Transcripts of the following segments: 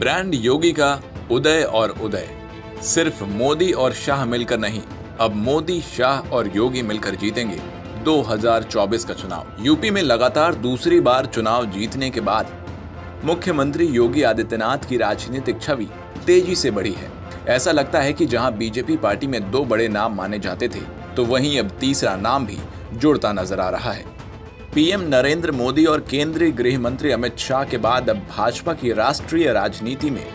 Brand योगी का उदय और उदय सिर्फ मोदी और शाह मिलकर नहीं, अब मोदी, शाह और योगी मिलकर जीतेंगे 2024 का चुनाव। यूपी में लगातार दूसरी बार चुनाव जीतने के बाद मुख्यमंत्री योगी आदित्यनाथ की राजनीतिक छवि तेजी से बढ़ी है। ऐसा लगता है कि जहां बीजेपी पार्टी में दो बड़े नाम माने जाते थे, तो वहीं अब तीसरा नाम भी जुड़ता नजर आ रहा है। पीएम नरेंद्र मोदी और केंद्रीय गृह मंत्री अमित शाह के बाद अब भाजपा की राष्ट्रीय राजनीति में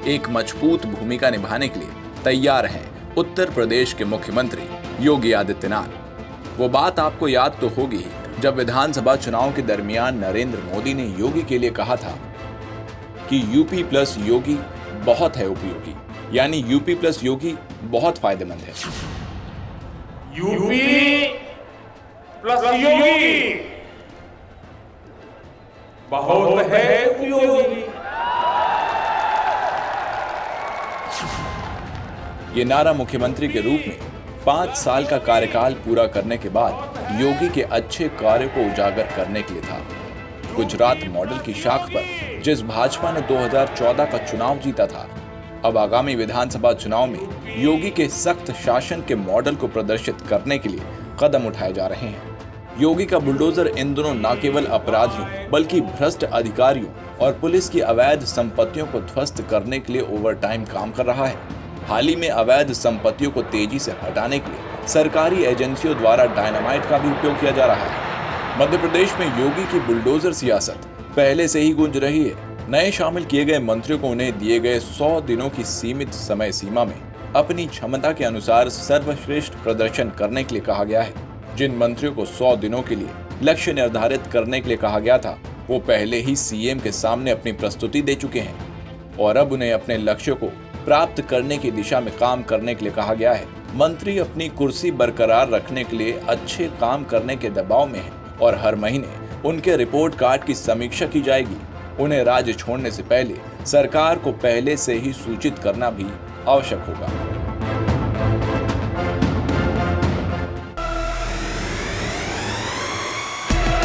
एक मजबूत भूमिका निभाने के लिए तैयार हैं उत्तर प्रदेश के मुख्यमंत्री योगी आदित्यनाथ। वो बात आपको याद तो होगी ही, जब विधानसभा चुनाव के दरमियान नरेंद्र मोदी ने योगी के लिए कहा था कि यूपी प्लस योगी बहुत है उपयोगी, यानी यूपी प्लस योगी बहुत फायदेमंद है। यूपी प्लस योगी बहुत है उपयोगी। ये नारा मुख्यमंत्री के रूप में 5 साल का कार्यकाल पूरा करने के बाद योगी के अच्छे कार्यों को उजागर करने के लिए था। गुजरात मॉडल की शाख पर जिस भाजपा ने 2014 का चुनाव जीता था, अब आगामी विधानसभा चुनाव में योगी के सख्त शासन के मॉडल को प्रदर्शित करने के लिए कदम उठाए जा रहे हैं। योगी का बुलडोजर इन दिनों न केवल अपराधियों बल्कि भ्रष्ट अधिकारियों और पुलिस की अवैध संपत्तियों को ध्वस्त करने के लिए ओवरटाइम काम कर रहा है। हाल ही में अवैध संपत्तियों को तेजी से हटाने के लिए सरकारी एजेंसियों द्वारा डायनामाइट का भी उपयोग किया जा रहा है। मध्य प्रदेश में योगी की बुलडोजर सियासत पहले से ही गूंज रही है। नए शामिल किए गए मंत्रियों को उन्हें दिए गए 100 दिनों की सीमित समय सीमा में अपनी क्षमता के अनुसार सर्वश्रेष्ठ प्रदर्शन करने के लिए कहा गया है। जिन मंत्रियों को 100 दिनों के लिए लक्ष्य निर्धारित करने के लिए कहा गया था, वो पहले ही सीएम के सामने अपनी प्रस्तुति दे चुके हैं और अब उन्हें अपने लक्ष्यों को प्राप्त करने की दिशा में काम करने के लिए कहा गया है। मंत्री अपनी कुर्सी बरकरार रखने के लिए अच्छे काम करने के दबाव में हैं और हर महीने उनके रिपोर्ट कार्ड की समीक्षा की जाएगी। उन्हें राज्य छोड़ने से पहले सरकार को पहले से ही सूचित करना भी आवश्यक होगा।